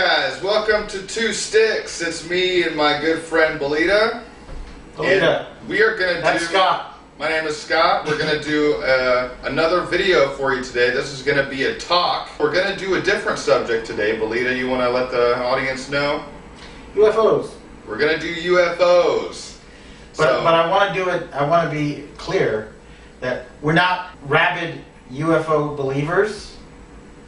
guys, welcome to Two Sticks. It's me and my good friend Belida. Belida. We are going to do... That's Scott. My name is Scott. We're going to do another video for you today. This is going to be a talk. We're going to do a different subject today. Belida, you want to let the audience know? UFOs. We're going to do UFOs. But I want to do it, I want to be clear that we're not rabid UFO believers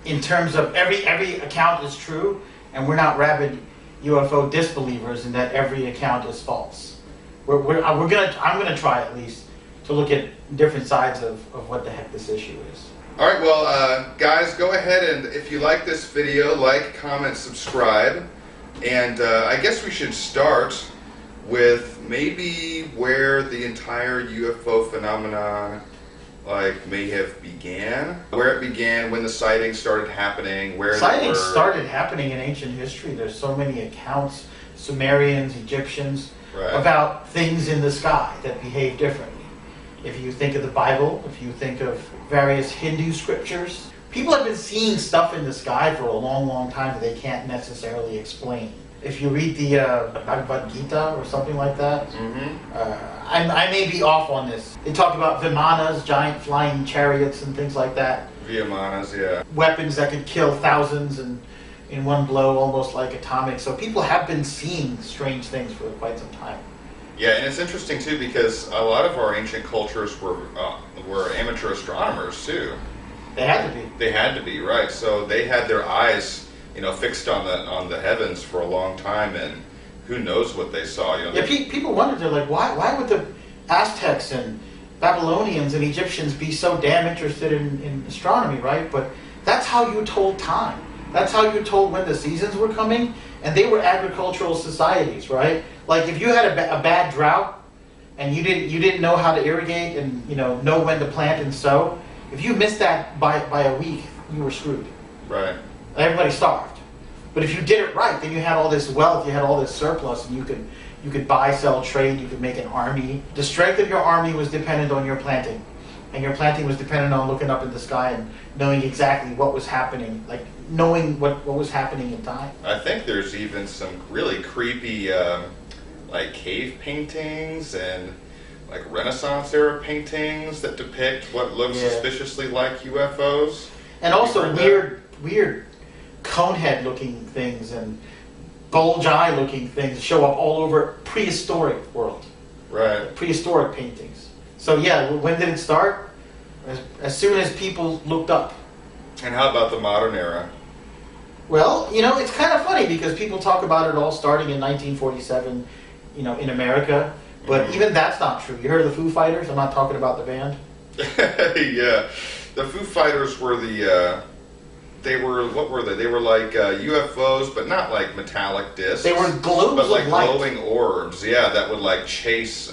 in terms of every account is true, and we're not rabid UFO disbelievers in that every account is false. I'm gonna try at least to look at different sides of what the heck this issue is. All right, well, guys, go ahead and if you like this video, like, comment, subscribe, and I guess we should start with maybe where the entire UFO phenomenon may have began, where it began, when the sightings started happening, where sightings started happening in ancient history. There's so many accounts, Sumerians, Egyptians, right, about things in the sky that behave differently. If you think of the Bible, if you think of various Hindu scriptures, people have been seeing stuff in the sky for a long, long time that they can't necessarily explain. If you read the Bhagavad Gita or something like that, I may be off on this. They talk about Vimanas, giant flying chariots and things like that. Vimanas, yeah. Weapons that could kill thousands in one blow, almost like atomic. So people have been seeing strange things for quite some time. Yeah, and it's interesting too because a lot of our ancient cultures were amateur astronomers too. They had to be. They had to be, right. So they had their eyes, fixed on the heavens for a long time, and who knows what they saw. Yeah, people wondered, they're like, why would the Aztecs and Babylonians and Egyptians be so damn interested in astronomy, right? But that's how you told time. That's how you told when the seasons were coming, and they were agricultural societies, right? Like if you had a bad drought and you didn't know how to irrigate and know when to plant and sow, if you missed that by a week, you were screwed. Right. Everybody starved. But if you did it right, then you had all this wealth, you had all this surplus, and you could buy, sell, trade, you could make an army. The strength of your army was dependent on your planting. And your planting was dependent on looking up in the sky and knowing exactly what was happening, like knowing what was happening in time. I think there's even some really creepy cave paintings and Renaissance era paintings that depict what looks suspiciously like UFOs. And also weird conehead looking things and bulge eye looking things show up all over prehistoric world. Right. Prehistoric paintings. So yeah, when did it start? As soon as people looked up. And how about the modern era? Well, it's kind of funny because people talk about it all starting in 1947, in America. But even that's not true. You heard of the Foo Fighters? I'm not talking about the band. Yeah. The Foo Fighters were what were they? They were like UFOs, but not like metallic discs. They were globes but like of light. glowing orbs, that would chase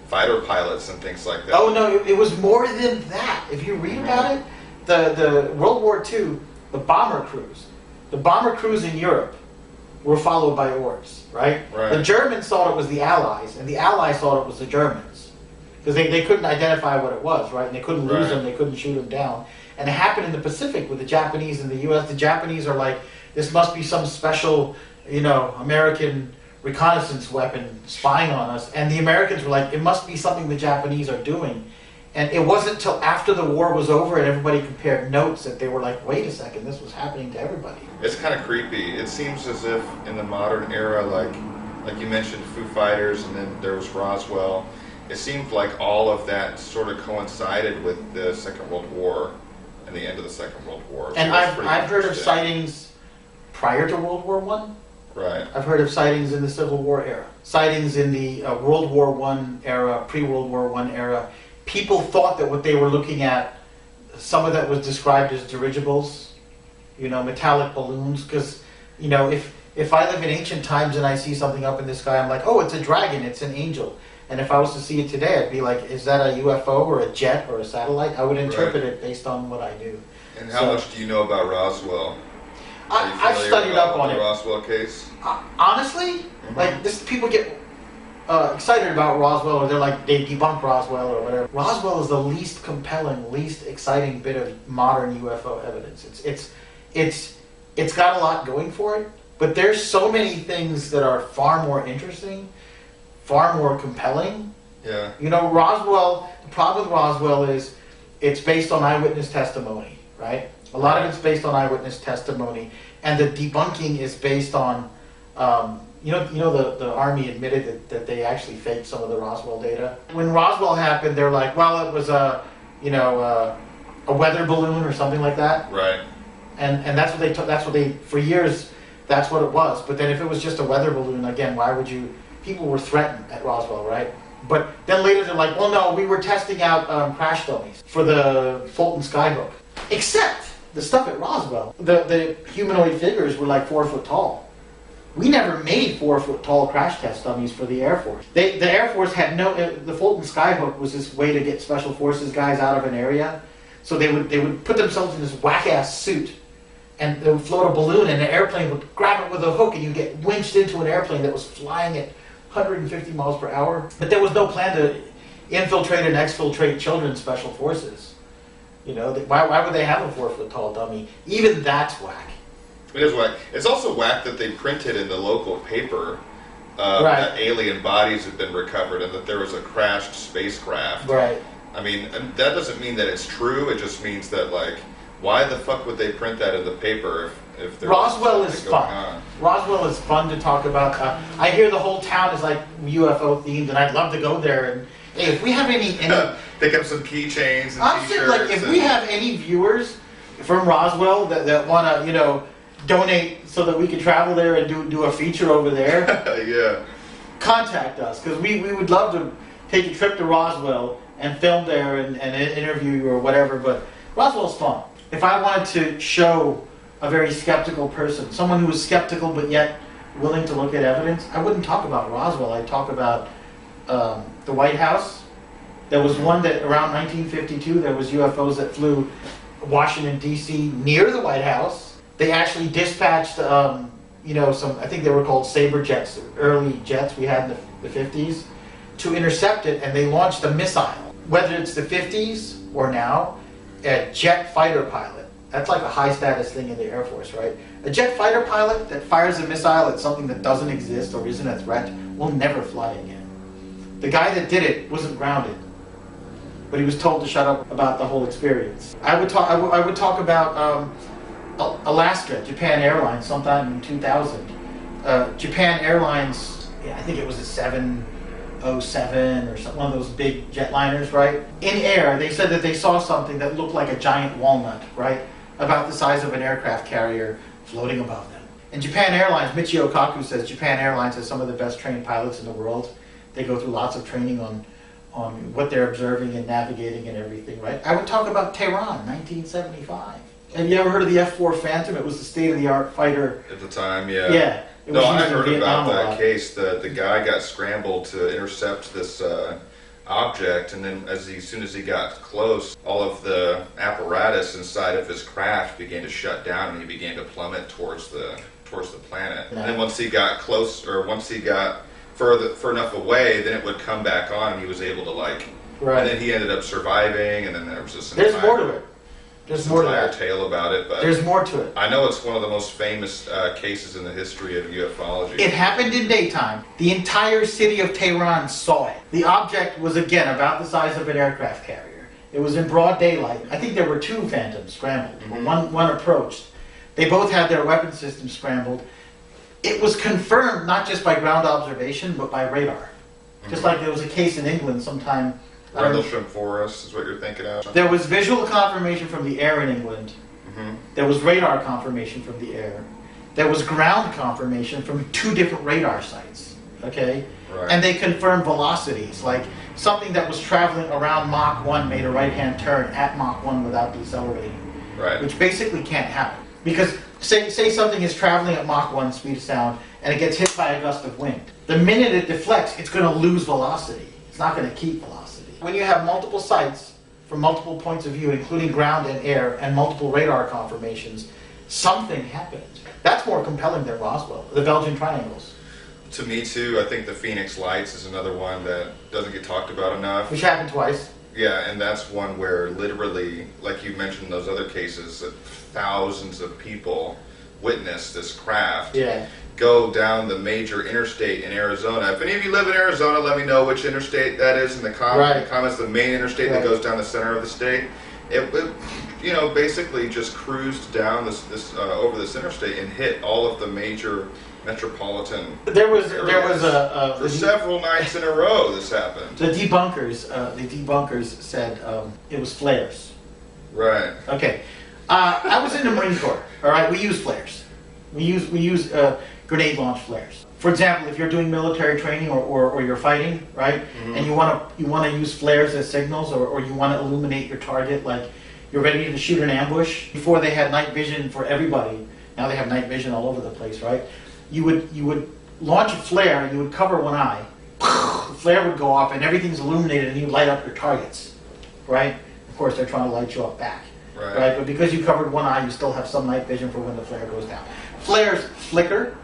fighter pilots and things like that. Oh no, it was more than that. If you read about it, the World War II, the bomber crews in Europe were followed by orbs, right? The Germans thought it was the Allies, and the Allies thought it was the Germans. Because they couldn't identify what it was, right? And they couldn't lose them, they couldn't shoot them down. And it happened in the Pacific with the Japanese and the U.S. The Japanese are like, this must be some special, American reconnaissance weapon spying on us. And the Americans were like, it must be something the Japanese are doing. And it wasn't until after the war was over and everybody compared notes that they were like, wait a second, this was happening to everybody. It's kind of creepy. It seems as if in the modern era, like you mentioned, Foo Fighters, and then there was Roswell. It seemed like all of that sort of coincided with the Second World War and the end of the Second World War. So and I've heard of sightings prior to World War I. Right. I've heard of sightings in the Civil War era. Sightings in the World War I era, pre-World War I era. People thought that what they were looking at, some of that was described as dirigibles, metallic balloons. Because, if I live in ancient times and I see something up in the sky, I'm like, oh, it's a dragon, it's an angel. And if I was to see it today, I'd be like, is that a UFO or a jet or a satellite? I would interpret it based on what I do. And how much do you know about Roswell? I've studied up on the it. Roswell case? Honestly, people get excited about Roswell, or they debunk Roswell or whatever. Roswell is the least compelling, least exciting bit of modern UFO evidence. It's got a lot going for it, But there's so many things that are far more interesting, far more compelling. Yeah. You know, Roswell, the problem with Roswell is it's based on eyewitness testimony, right? A lot of it's based on eyewitness testimony, and the debunking is based on, the Army admitted that they actually faked some of the Roswell data. When Roswell happened, they're like, well, it was a weather balloon or something like that. Right. And that's what they took. That's what they, for years, that's what it was. But then if it was just a weather balloon, again, why would you? People were threatened at Roswell, right? But then later they're like, well, no, we were testing out crash dummies for the Fulton Skyhook. Except the stuff at Roswell, the humanoid figures were like 4 foot tall. We never made 4 foot tall crash test dummies for the Air Force. The Air Force had the Fulton Skyhook was this way to get Special Forces guys out of an area. So they would put themselves in this whack-ass suit, and they would float a balloon, and an airplane would grab it with a hook, and you'd get winched into an airplane that was flying at 150 miles per hour. But there was no plan to infiltrate and exfiltrate children's Special Forces. You know, why would they have a 4 foot tall dummy? Even that's whack. It is whack. It's also whack that they printed in the local paper Right. that alien bodies had been recovered and that there was a crashed spacecraft. Right. I mean, that doesn't mean that it's true. It just means that, like, why the fuck would they print that in the paper if there Roswell was is something going fun. on? Roswell is fun to talk about. I hear the whole town is like UFO themed, and I'd love to go there. And hey, if we have any Pick up some keychains and I'm saying, t-shirts. like, if we have any viewers from Roswell that want to, donate so that we can travel there and do a feature over there, yeah. contact us, because we would love to take a trip to Roswell and film there and interview you or whatever. But Roswell's fun. If I wanted to show a very skeptical person, someone who was skeptical but yet willing to look at evidence, I wouldn't talk about Roswell. I'd talk about the White House. There was one that around 1952, there was UFOs that flew Washington, D.C. near the White House. They actually dispatched, some, I think they were called Sabre jets, early jets we had in the 50s, to intercept it, and they launched a missile. Whether it's the 50s or now, a jet fighter pilot, that's like a high status thing in the Air Force, right? A jet fighter pilot that fires a missile at something that doesn't exist or isn't a threat will never fly again. The guy that did it wasn't grounded, but he was told to shut up about the whole experience. I would talk about Alaska, Japan Airlines, sometime in 2000. Japan Airlines, I think it was a 707 or something, one of those big jetliners, right? In air, they said that they saw something that looked like a giant walnut, right? About the size of an aircraft carrier floating above them. And Japan Airlines, Michio Kaku says Japan Airlines has some of the best trained pilots in the world. They go through lots of training on what they're observing and navigating and everything, right? I would talk about Tehran, 1975. Have you ever heard of the F-4 Phantom? It was the state-of-the-art fighter. At the time, yeah. Yeah. No, I heard about that case. The guy got scrambled to intercept this object, and then as soon as he got close, all of the apparatus inside of his craft began to shut down, and he began to plummet towards the planet. Yeah. And then once he got close, or once he got far enough away, then it would come back on, and he was able to Right. And then he ended up surviving, and then there was this. There's more to it. There's more to that. Tale about it, but there's more to it. I know it's one of the most famous cases in the history of ufology. It happened in daytime. The entire city of Tehran saw it. The object was, again, about the size of an aircraft carrier. It was in broad daylight. I think there were 2 Phantoms scrambled. Mm-hmm. One approached. They both had their weapon systems scrambled. It was confirmed not just by ground observation, but by radar. Mm-hmm. Just like there was a case in England sometime. Rendlesham Forest is what you're thinking of? There was visual confirmation from the air in England. Mm-hmm. There was radar confirmation from the air. There was ground confirmation from 2 different radar sites. Okay? Right. And they confirmed velocities, like something that was traveling around Mach 1 made a right-hand turn at Mach 1 without decelerating. Right. Which basically can't happen. Because say something is traveling at Mach 1 speed of sound and it gets hit by a gust of wind. The minute it deflects, it's going to lose velocity. It's not going to keep velocity. When you have multiple sites from multiple points of view, including ground and air, and multiple radar confirmations, something happened. That's more compelling than Roswell, the Belgian Triangles. To me, too, I think the Phoenix Lights is another one that doesn't get talked about enough. Which happened twice. Yeah, and that's one where literally, like you mentioned in those other cases, thousands of people witness this craft Yeah. go down the major interstate in Arizona. If any of you live in Arizona, let me know which interstate that is in the comments. The main interstate that goes down the center of the state. It you know, basically just cruised down this over this interstate and hit all of the major metropolitan. There was a for several nights in a row. This happened. The debunkers said it was flares. Right. Okay. I was in the Marine Corps. All right. We use flares. We use grenade launch flares. For example, if you're doing military training or you're fighting, right, and you want to use flares as signals, or you want to illuminate your target, like you're ready to shoot an ambush. Before they had night vision for everybody. Now they have night vision all over the place, right? You would launch a flare and you would cover one eye. The flare would go off and everything's illuminated and you light up your targets, right? Of course, they're trying to light you up back, right? But because you covered one eye, you still have some night vision for when the flare goes down. Flares flicker.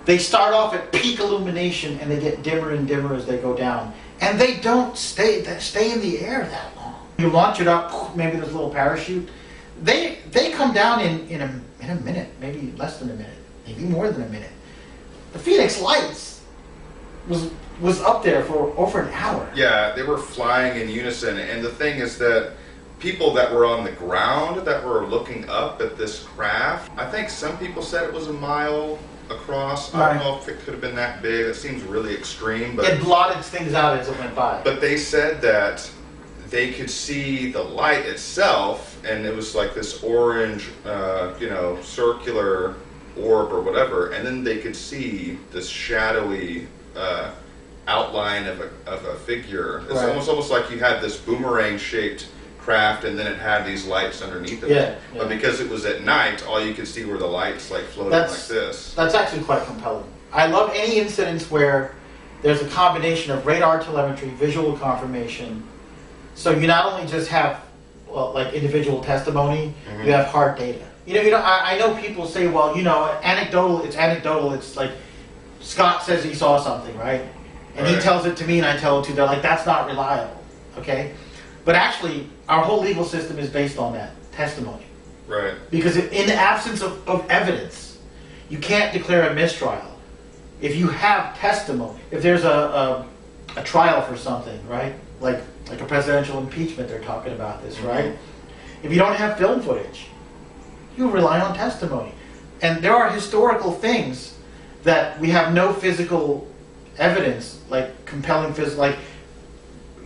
They start off at peak illumination and they get dimmer and dimmer as they go down. And they don't stay in the air that long. You launch it up, maybe there's a little parachute. They come down in a minute, maybe less than a minute, maybe more than a minute. The Phoenix Lights was up there for over an hour. Yeah, they were flying in unison, and the thing is that people that were on the ground that were looking up at this craft, I think some people said it was a mile across. I don't know if it could have been that big. It seems really extreme, but it blotted things out as it went by. But they said that they could see the light itself, and it was like this orange, circular orb or whatever, and then they could see this shadowy outline of a figure. It's almost like you had this boomerang-shaped craft, and then it had these lights underneath of it. But because it was at night, all you could see were the lights like floating like this. That's actually quite compelling. I love any incidents where there's a combination of radar telemetry, visual confirmation. So you not only just have like individual testimony, you have hard data. I know people say, well, anecdotal. It's anecdotal. It's like Scott says he saw something, right? And he tells it to me, and I tell it to. They're like, that's not reliable, okay? But actually, our whole legal system is based on that testimony, right? Because in the absence of evidence, you can't declare a mistrial. If you have testimony, if there's a trial for something, right? Like a presidential impeachment, they're talking about this, right? If you don't have film footage, you rely on testimony. And there are historical things that we have no physical evidence, like compelling physical, like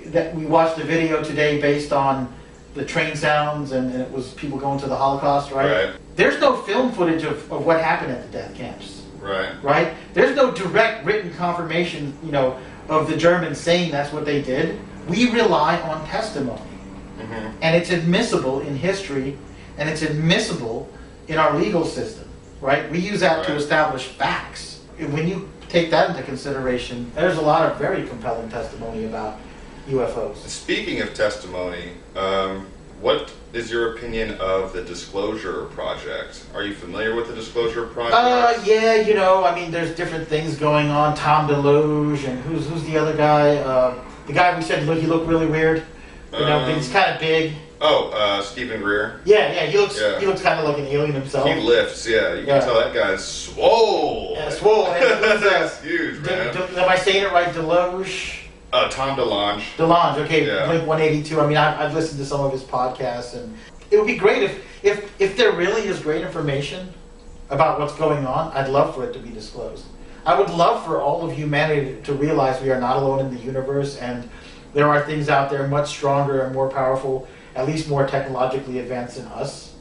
that we watched a video today based on the train sounds, and it was people going to the Holocaust, right? There's no film footage of what happened at the death camps. Right? There's no direct written confirmation, of the Germans saying that's what they did. We rely on testimony. And it's admissible in history, and it's admissible in our legal system, right? We use that to establish facts. When you take that into consideration, there's a lot of very compelling testimony about UFOs. Speaking of testimony, what is your opinion of the Disclosure Project? Are you familiar with the Disclosure Project? Yeah, there's different things going on. Tom DeLuge, and who's the other guy? The guy we said he looked really weird. He's kind of big. Stephen Greer. Yeah, he looks kind of like an alien himself. He lifts, you can tell that guy's swole. Yeah, swole. That's huge, man. Am I saying it right? DeLuge? Tom DeLonge. DeLonge, okay. Yeah. Blink 182. I've listened to some of his podcasts, and it would be great if there really is great information about what's going on. I'd love for it to be disclosed. I would love for all of humanity to realize we are not alone in the universe, and there are things out there much stronger and more powerful, at least more technologically advanced than us.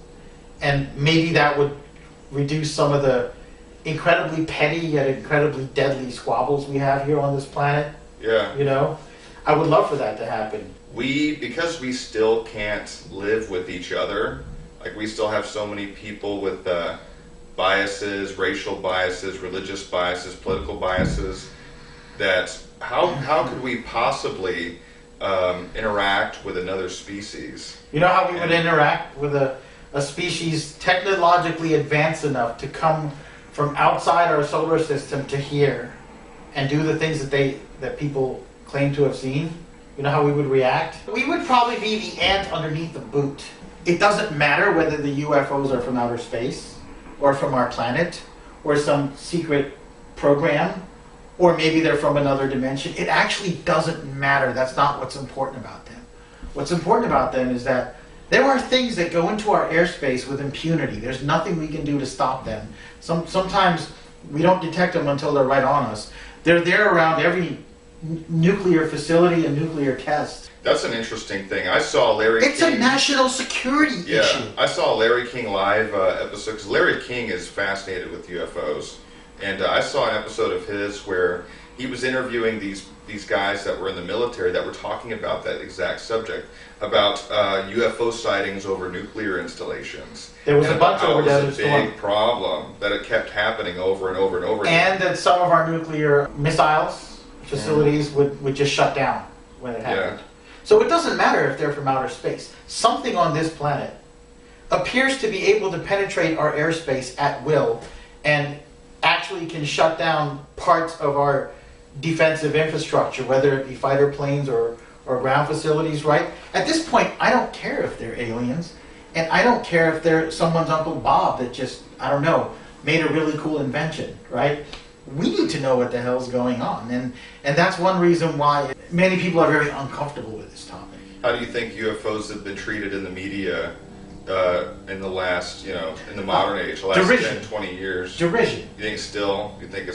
And maybe that would reduce some of the incredibly petty yet incredibly deadly squabbles we have here on this planet. Yeah. I would love for that to happen. Because we still can't live with each other, like we still have so many people with biases, racial biases, religious biases, political biases, that how could we possibly interact with another species? You know how we would interact with a species technologically advanced enough to come from outside our solar system to here and do the things that people claim to have seen? You know how we would react? We would probably be the ant underneath the boot. It doesn't matter whether the UFOs are from outer space, or from our planet, or some secret program, or maybe they're from another dimension. It actually doesn't matter. That's not what's important about them. What's important about them is that there are things that go into our airspace with impunity. There's nothing we can do to stop them. Sometimes we don't detect them until they're right on us. They're there around every nuclear facility and nuclear test. That's an interesting thing. I saw Larry King. It's a national security issue. I saw Larry King live episode, because Larry King is fascinated with UFOs. And I saw an episode of his where he was interviewing these guys that were in the military that were talking about that exact subject, about UFO sightings over nuclear installations. There was a bunch over there. It was a big problem that it kept happening over and over and over again. And that some of our nuclear missiles facilities would just shut down when it happened. Yeah. So it doesn't matter if they're from outer space. Something on this planet appears to be able to penetrate our airspace at will and actually can shut down parts of our defensive infrastructure, whether it be fighter planes or ground facilities, right? At this point, I don't care if they're aliens, and I don't care if they're someone's Uncle Bob that just, I don't know, made a really cool invention, right? We need to know what the hell's going on, and that's one reason why many people are very uncomfortable with this topic. How do you think UFOs have been treated in the media in the last, in the modern age, the last derision. 10, 20 years? Derision. You think it's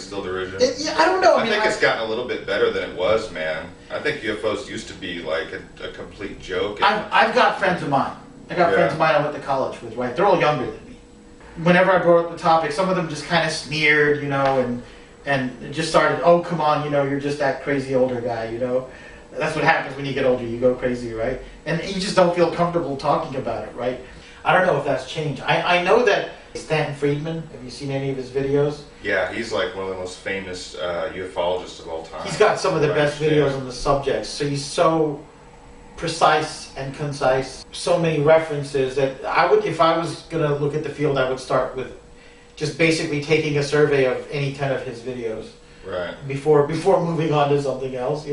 still derision? Yeah, I don't know. I think it's gotten a little bit better than it was, man. I think UFOs used to be like a complete joke. I've got friends of mine. Friends of mine I went to college with, right? They're all younger than me. Whenever I brought up the topic, some of them just kind of sneered, and just started, oh, come on, you're just that crazy older guy, That's what happens when you get older. You go crazy, right? And you just don't feel comfortable talking about it, right? I don't know if that's changed. I know that Stanton Friedman, have you seen any of his videos? Yeah, he's like one of the most famous ufologists of all time. He's got some of the best videos on the subject. So he's so precise and concise, so many references that if I was going to look at the field, I would start with just basically taking a survey of any 10 of his videos. Right. Before moving on to something else,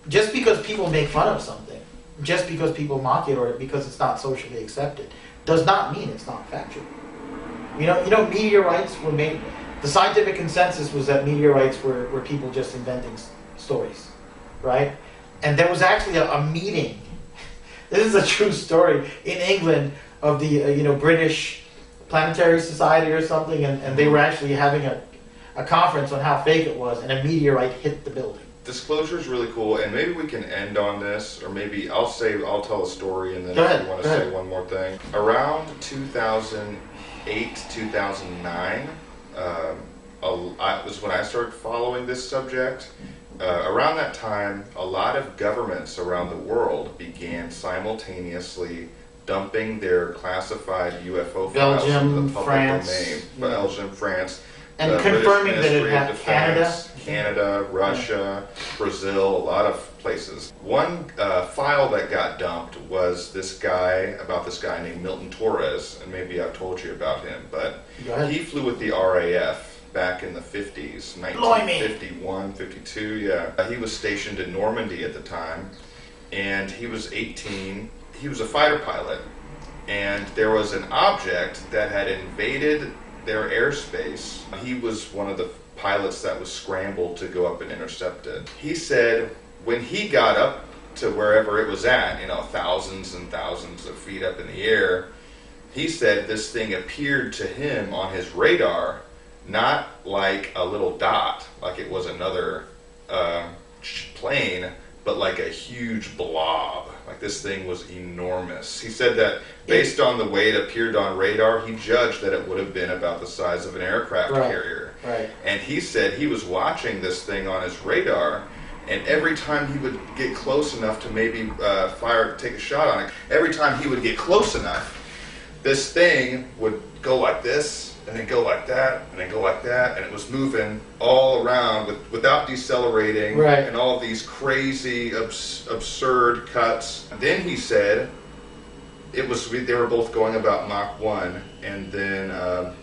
Just because people make fun of something, just because people mock it or because it's not socially accepted, does not mean it's not factual. Meteorites were made. The scientific consensus was that meteorites were people just inventing stories, right? And there was actually a meeting. This is a true story in England of the British Planetary Society or something, and they were actually having a conference on how fake it was, and a meteorite hit the building. Disclosure is really cool, and maybe we can end on this, or maybe I'll tell a story, and then if you want to say one more thing. Around 2008, 2009, was when I started following this subject. Around that time, a lot of governments around the world began simultaneously dumping their classified UFO files into the public domain. Belgium, France. And confirming that it had Canada, Russia, Brazil, a lot of places. One file that got dumped was this guy named Milton Torres, and maybe I've told you about him, but he flew with the RAF back in the 50s, 1951, 52, yeah. He was stationed in Normandy at the time, and he was 18. He was a fighter pilot, and there was an object that had invaded their airspace. He was one of the pilots that was scrambled to go up and intercept it. He said when he got up to wherever it was at, thousands and thousands of feet up in the air, he said this thing appeared to him on his radar not like a little dot, like it was another plane, but like a huge blob. Like this thing was enormous. He said that based on the way it appeared on radar, he judged that it would have been about the size of an aircraft carrier. Right. And he said he was watching this thing on his radar, and every time he would get close enough to maybe take a shot on it, every time he would get close enough, this thing would go like this, and then go like that, and then go like that, and it was moving all around without decelerating, and all these crazy, absurd cuts. And then he said they were both going about Mach 1, and then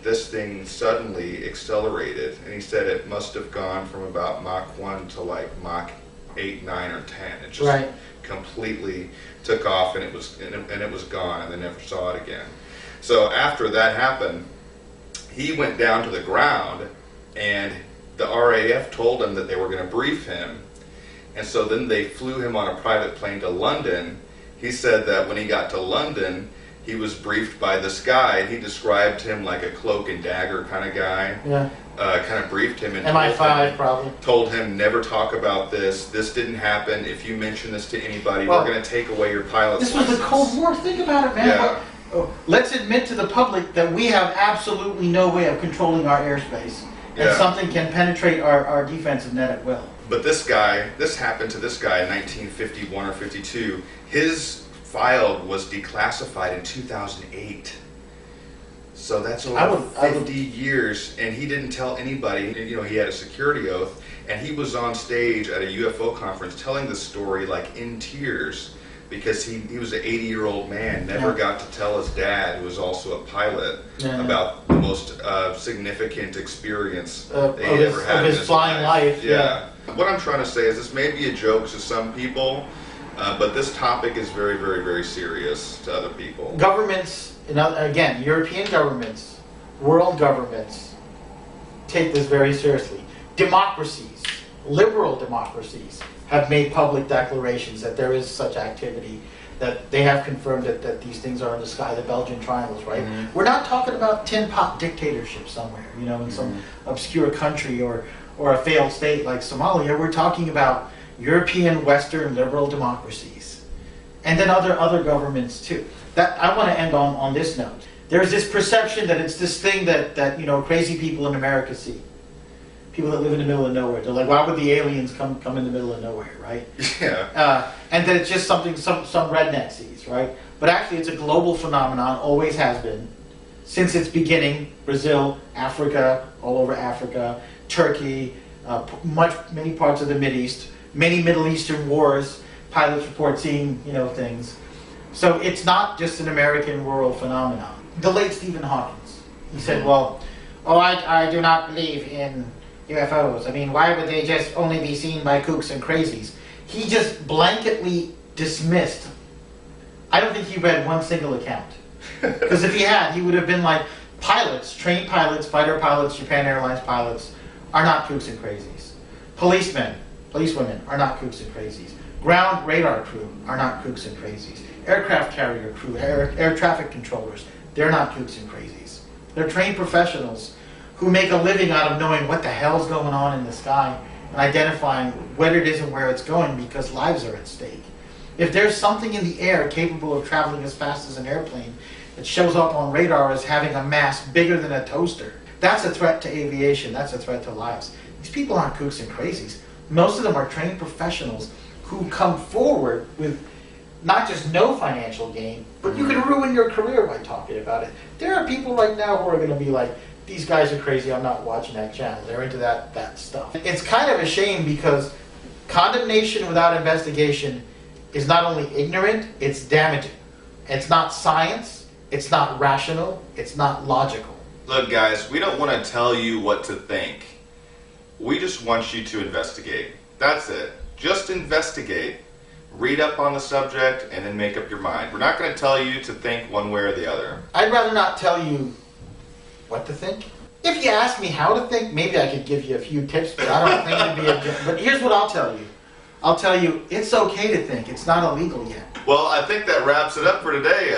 this thing suddenly accelerated, and he said it must have gone from about Mach 1 to like Mach 8, 9, or 10. It just completely took off, and it was gone, and they never saw it again. So after that happened, he went down to the ground, and the RAF told him that they were going to brief him. And so then they flew him on a private plane to London. He said that when he got to London, he was briefed by this guy, and he described him like a cloak and dagger kind of guy. Yeah. Kind of briefed him and MI5 probably. Told him, never talk about this. This didn't happen. If you mention this to anybody, we're going to take away your pilot's license. This was the Cold War. Think about it, man. Yeah. Let's admit to the public that we have absolutely no way of controlling our airspace. And something can penetrate our defensive net at will. But this guy, this happened to this guy in 1951 or 52. His file was declassified in 2008. So that's over 50 years, and he didn't tell anybody. You know, he had a security oath, and he was on stage at a UFO conference telling the story like in tears, because he was an 80-year-old man, never got to tell his dad, who was also a pilot, about the most significant experience they ever had of his flying life. Yeah. What I'm trying to say is this may be a joke to some people, but this topic is very, very, very serious to other people. Governments, again, European governments, world governments, take this very seriously. Democracies, liberal democracies, have made public declarations that there is such activity, that they have confirmed that these things are in the sky, the Belgian triangles, right? Mm-hmm. We're not talking about tin pot dictatorship somewhere, you know, in some obscure country or a failed state like Somalia. We're talking about European, Western, liberal democracies. And then other governments too. That I want to end on this note. There's this perception that it's this thing that you know, crazy people in America see. People that live in the middle of nowhere. They're like, why would the aliens come in the middle of nowhere, right? Yeah. And that it's just something some redneck sees, right? But actually it's a global phenomenon, always has been. Since its beginning, Brazil, Africa, all over Africa, Turkey, many parts of the Mideast, many Middle Eastern wars, pilots report seeing, you know, things. So it's not just an American rural phenomenon. The late Stephen Hawking, he said, well, I do not believe in UFOs. I mean, why would they just only be seen by kooks and crazies? He just blanketly dismissed. I don't think he read one single account. Because if he had, he would have been like, pilots, trained pilots, fighter pilots, Japan Airlines pilots, are not kooks and crazies. Policemen, policewomen are not kooks and crazies. Ground radar crew are not kooks and crazies. Aircraft carrier crew, air traffic controllers, they're not kooks and crazies. They're trained professionals who make a living out of knowing what the hell's going on in the sky and identifying what it is and where it's going, because lives are at stake. If there's something in the air capable of traveling as fast as an airplane that shows up on radar as having a mass bigger than a toaster, that's a threat to aviation, that's a threat to lives. These people aren't kooks and crazies. Most of them are trained professionals who come forward with not just no financial gain, but you can ruin your career by talking about it. There are people right now who are going to be like, these guys are crazy, I'm not watching that channel. They're into that stuff. It's kind of a shame, because condemnation without investigation is not only ignorant, it's damaging. It's not science, it's not rational, it's not logical. Look, guys, we don't want to tell you what to think. We just want you to investigate. That's it. Just investigate. Read up on the subject and then make up your mind. We're not going to tell you to think one way or the other. I'd rather not tell you what to think. If you ask me how to think, maybe I could give you a few tips, but I don't think it'd be a... But here's what I'll tell you. I'll tell you, it's okay to think. It's not illegal yet. Well, I think that wraps it up for today.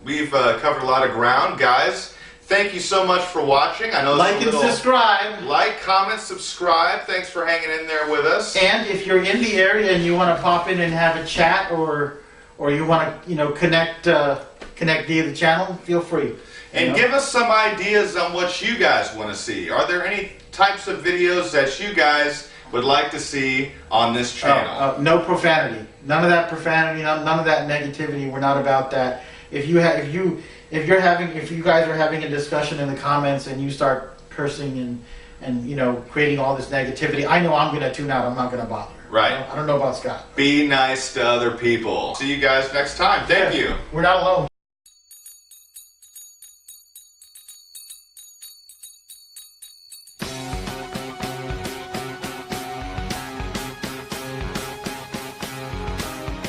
We've covered a lot of ground, guys. Thank you so much for watching. I know like and subscribe. Like, comment, subscribe. Thanks for hanging in there with us. And if you're in the area and you want to pop in and have a chat, or you want to, you know, connect via the channel, feel free. And give us some ideas on what you guys want to see. Are there any types of videos that you guys would like to see on this channel? No profanity. None of that profanity. None of that negativity. We're not about that. If you guys are having a discussion in the comments and you start cursing and you know, creating all this negativity, I know I'm going to tune out. I'm not going to bother. Right. I don't know about Scott. Be nice to other people. See you guys next time. Thank you. We're not alone.